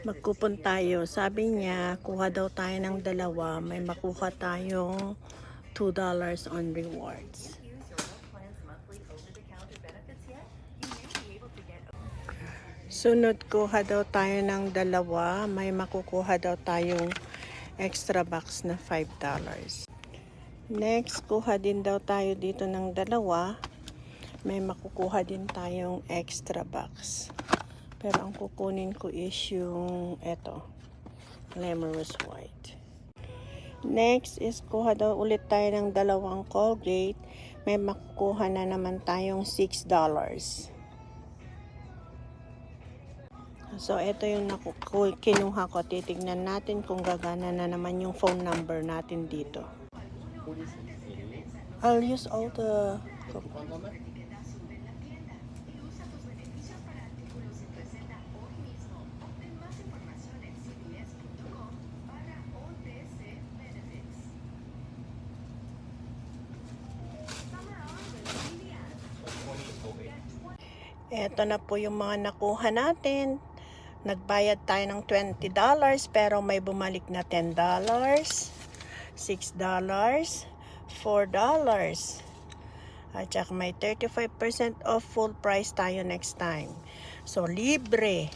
Magkupon tayo. Sabi niya, kuha daw tayo ng dalawa. May makuha tayong $2 on rewards. Sunod, kuha daw tayo ng dalawa. May makukuha daw tayong extra box na $5. Next, kuha din daw tayo dito ng dalawa. May makukuha din tayong extra box. Pero ang kukunin ko is yung eto, Glamorous White. Next is kuha daw ulit tayo ng dalawang Colgate. May makukuha na naman tayong $6. So, ito yung kinuha ko. Titignan natin kung gagana na naman yung phone number natin dito. I'll use all the... Ito na po yung mga nakuha natin. Nagbayad tayo ng $20 pero may bumalik na $10, $6, $4. At saka may 35% off full price tayo next time. So, libre.